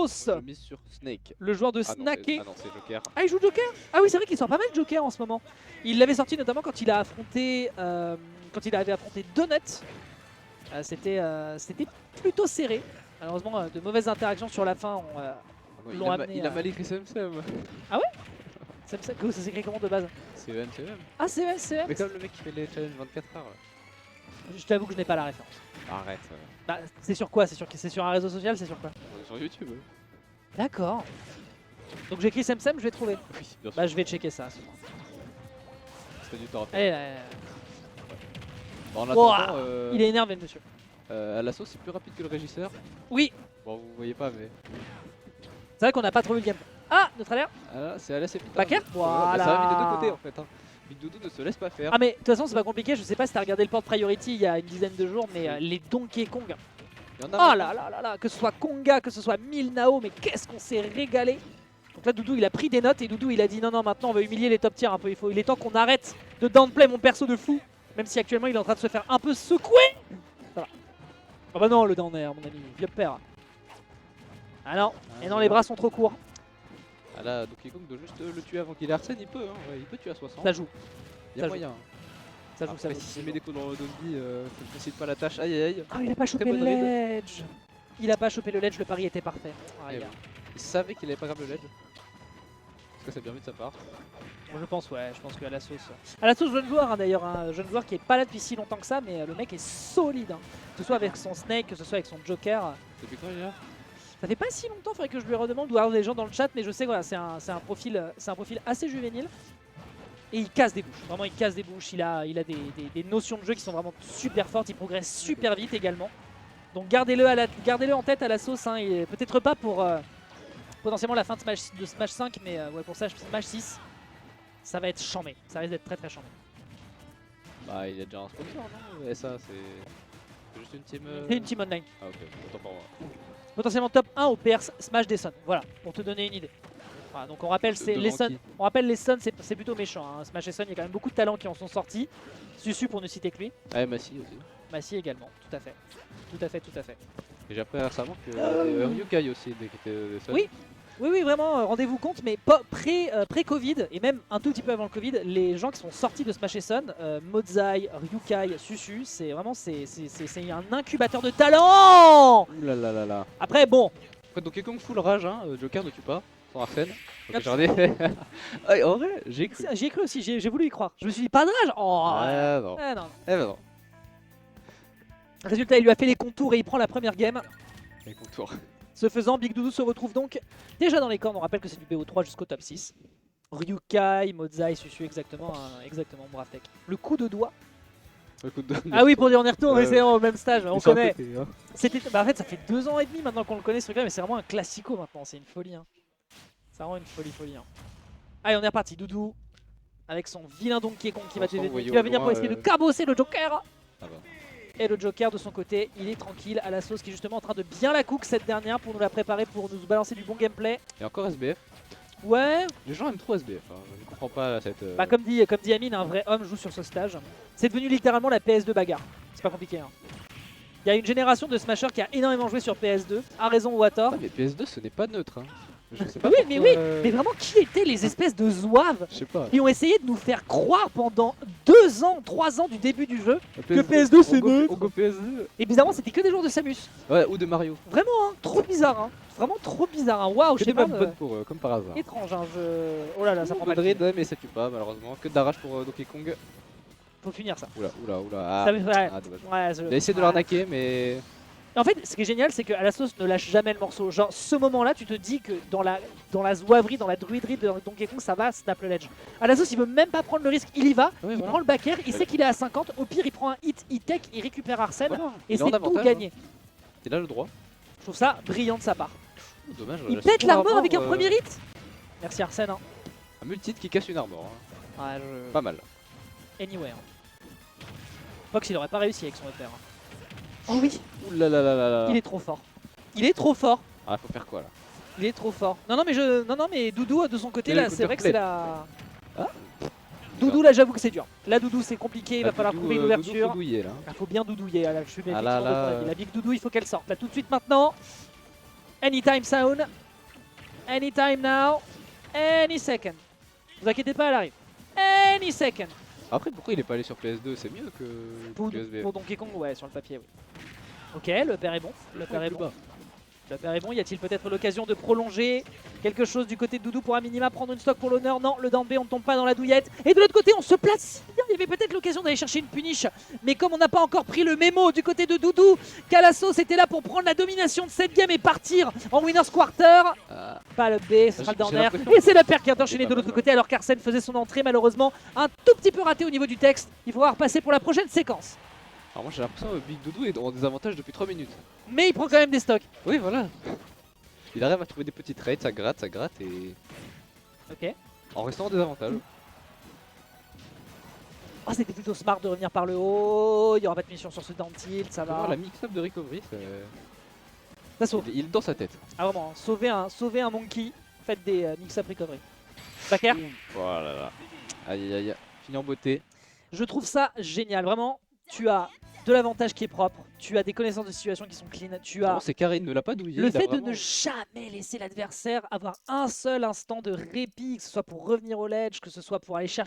sauce. Je mise sur Snake. Le joueur de Ah non, Snaké. ah non, c'est Joker. Ah, il joue Joker? Ah oui, c'est vrai qu'il sort pas mal de Joker en ce moment. Il l'avait sorti notamment quand il a affronté, quand il avait affronté Donut. C'était plutôt serré. Malheureusement, de mauvaises interactions sur la fin l'ont amené. Il a mal écrit Semsem. Ça s'écrit comment de base? C'est EM. Ah, c'est Mais comme le mec qui fait les challenges 24 heures. Je t'avoue que je n'ai pas la référence. Arrête. Bah, c'est sur quoi? C'est sur un réseau social? C'est sur quoi? On est sur YouTube. D'accord. Donc j'écris Semsem, je vais trouver. Oui, bien sûr. Bah, je vais checker ça. C'est du temps à faire. Allez, là. Bon, en Wow, attendant, il est énervé, le monsieur. à l'assaut, c'est plus rapide que le régisseur. Oui, Bon, vous voyez pas, mais. c'est vrai qu'on n'a pas trouvé le game. Ah, notre alerte. Ah là, c'est à la c'est Backer. Voilà. Ça va vite de deux côtés en fait. Hein. Big Doudou ne se laisse pas faire. Ah, mais de toute façon, c'est pas compliqué. Je sais pas si t'as regardé le port Priority il y a une dizaine de jours, mais les Donkey Kong. Il y en Oh a là là là là, que ce soit Konga, que ce soit Milnao, mais qu'est-ce qu'on s'est régalé. Donc là, Doudou, il a pris des notes et Doudou, il a dit non, non, maintenant on va humilier les top tiers un peu. Il est temps qu'on arrête de downplay mon perso de fou. Même si actuellement, il est en train de se faire un peu secouer. Ça va. Oh bah non, le down air, mon ami, vieux père. Ah non, et non, les bras sont trop courts. Ah là, Donkey Kong doit juste le tuer avant qu'il ait Arsène, il peut, hein. Ouais, il peut tuer à 60. Ça joue, Il y a ça moyen. ça joue, ça Après, joue. s'il met des coups dans le zombie, ça ne facilite pas la tâche. Aïe aïe aïe. Oh, il a pas chopé bonne le read. ledge. Il a pas chopé le ledge, le pari était parfait. Ah, Et gars. bon. Il savait qu'il avait pas grave le ledge. Parce que c'est bien vu de sa part. Bon, je pense, ouais, je pense qu'à la sauce. À la sauce, jeune joueur hein, d'ailleurs, un jeune joueur qui est pas là depuis si longtemps que ça, mais le mec est solide. Hein. Que ce soit avec son Snake, que ce soit avec son Joker. Depuis quand il est là? Ça fait pas si longtemps, faudrait que je lui redemande ou avoir des gens dans le chat, mais je sais que voilà, c'est un profil assez juvénile. Et il casse des bouches, vraiment il casse des bouches, il a des notions de jeu qui sont vraiment super fortes, il progresse super vite également. Donc gardez-le en tête à la sauce, hein, et peut-être pas pour potentiellement la fin de Smash 5, mais ouais, pour ça Smash 6, ça va être chambé, ça risque d'être très très chambé. Bah, il a déjà un sponsor, non? Et ça, c'est juste une team. C'est une team online. Ah, ok, autant pour moi. Potentiellement top 1 au PR Smash des Suns, voilà, pour te donner une idée. Voilà, donc on rappelle, les Suns, c'est plutôt méchant. Hein. Smash et Suns, il y a quand même beaucoup de talents qui en sont sortis. Susu pour ne citer que lui. Ah, Massy aussi. Massy également, tout à fait. Tout à fait, tout à fait. Et j'ai appris récemment que Ryukai aussi, dès qu'il était des Suns. Oui, oui, oui, vraiment, rendez-vous compte, mais pré-Covid, et même un tout petit peu avant le Covid, les gens qui sont sortis de Smash et Sun, Mozai, Ryukai, Susu, c'est vraiment c'est un incubateur de talent. Ouh là là là là. Après, bon. Après, Donkey Kong full rage, hein. Joker ne tue pas, sans Arsène. Absolument. Ah, en vrai, j'ai cru. J'y ai cru aussi, j'ai voulu y croire. Je me suis dit, pas de rage. Oh, Ah non. non. Eh ben non. Résultat, il lui a fait les contours et il prend la première game. Les contours. Ce faisant, Big Doudou se retrouve donc déjà dans les cornes. On rappelle que c'est du BO3 jusqu'au top 6. Ryukai, Mozai, Susu, exactement, exactement, brave tech. Le coup de doigt. Ah oui, pour dire on y retourne, c'est au même stage, on connaît. Bah en fait, ça fait 2 ans et demi maintenant qu'on le connaît ce truc-là, mais c'est vraiment un classico maintenant, c'est une folie. Hein. C'est vraiment une folie. Hein. Allez, on est reparti. Doudou, avec son vilain Donkey Kong qui va venir pour essayer de cabosser le Joker. Ah bah. Et le Joker de son côté, il est tranquille à la sauce qui est justement en train de bien la cook cette dernière pour nous la préparer, pour nous balancer du bon gameplay. Et encore SBF. Ouais. Les gens aiment trop SBF, hein. Je comprends pas cette... Bah comme dit Amine, un vrai homme joue sur ce stage. C'est devenu littéralement la PS2 bagarre. C'est pas compliqué. Hein. Il y a une génération de smashers qui a énormément joué sur PS2, à raison ou à tort. Ah, mais PS2 ce n'est pas neutre. Hein. Je sais Ah pas oui, pourquoi, mais oui, mais vraiment qui étaient les espèces de zouaves je sais pas. qui ont essayé de nous faire croire pendant 2 ans, 3 ans du début du jeu que PS2 c'est neutre. On go PS2. Et bizarrement c'était que des joueurs de Samus. Ouais, ou de Mario. Vraiment, hein, trop bizarre. Hein. Vraiment trop bizarre. Hein. Waouh, je sais pas. bonne pour eux, comme par hasard. Étrange, hein, Oh là là, ça prend mal. Madrid, ouais, mais ça tue pas malheureusement. Que d'arrache pour Donkey Kong. Faut finir ça. Oula. Ah, Ça ouais. ah dommage. Ouais, Il a essayé de l'arnaquer, mais... En fait, ce qui est génial, c'est que la sauce ne lâche jamais le morceau. Genre, ce moment-là, tu te dis que dans la zouaverie, dans la druiderie de Donkey Kong, ça va snap le ledge. À la sauce, il veut même pas prendre le risque. Il y va, il prend le back air, il sait qu'il est à 50. Au pire, il prend un hit, il tech, il récupère Arsène Voilà. et c'est tout gagné. Hein. Il a le droit. Je trouve ça brillant de sa part. Dommage. Il pète l'armor avec un premier hit. Merci Arsène. Hein. Un multi qui casse une armor. Hein. Ouais, Pas mal. Anyway. Hein. Fox, il aurait pas réussi avec son repère. Hein. Oh oui. Ouh là là là là là. Il est trop fort. Il est trop fort. Ah, faut faire quoi là? Il est trop fort. Non mais Doudou de son côté là, c'est vrai que c'est la... Ah Doudou là j'avoue que c'est dur. Là Doudou c'est compliqué, il va falloir trouver une ouverture. Il faut bien doudouiller. Là, je suis Ah là là. la Big Doudou, il faut qu'elle sorte. Là tout de suite maintenant. Anytime sound. Anytime now. Any second. Vous inquiétez pas, elle arrive. Any second. Après, pourquoi il est pas allé sur PS2? C'est mieux que PSV. Pour Donkey Kong, ouais, sur le papier, oui. Ok, le père est bon. Le père est bon. Le père est bon. Y a-t-il peut-être l'occasion de prolonger quelque chose du côté de Doudou pour un minima prendre une stock pour l'honneur? Non, le down B, on ne tombe pas dans la douillette. Et de l'autre côté, on se place bien. Il y avait peut-être l'occasion d'aller chercher une punish. Mais comme on n'a pas encore pris le mémo du côté de Doudou, Calasso était là pour prendre la domination de cette game et partir en winner's quarter. Pas le B, ce sera le down air. Et c'est le père qui est enchaîné de l'autre côté alors qu'Arsène faisait son entrée. Malheureusement, un tout petit peu raté au niveau du texte. Il faudra repasser pour la prochaine séquence. Alors moi j'ai l'impression que Big Doudou est en désavantage depuis 3 minutes. Mais il prend quand même des stocks. Oui voilà. Il arrive à trouver des petites raids, ça gratte et... Ok. En restant en désavantage. Oh, c'était plutôt smart de revenir par le haut. Il n'y aura pas de mission sur ce down tilt, ça va. La mix-up de Recovery, ça sauve. Il est dans sa tête. Ah vraiment, sauver un monkey, faites des mix-up recovery. Backer. Voilà là. Aïe aïe aïe. Fini en beauté. Je trouve ça génial, vraiment. Tu as de l'avantage qui est propre, tu as des connaissances de situation qui sont clean, tu as... C'est carré, il ne l'a pas douillé. Le fait de ne jamais laisser l'adversaire avoir un seul instant de répit, que ce soit pour revenir au ledge, que ce soit pour aller chercher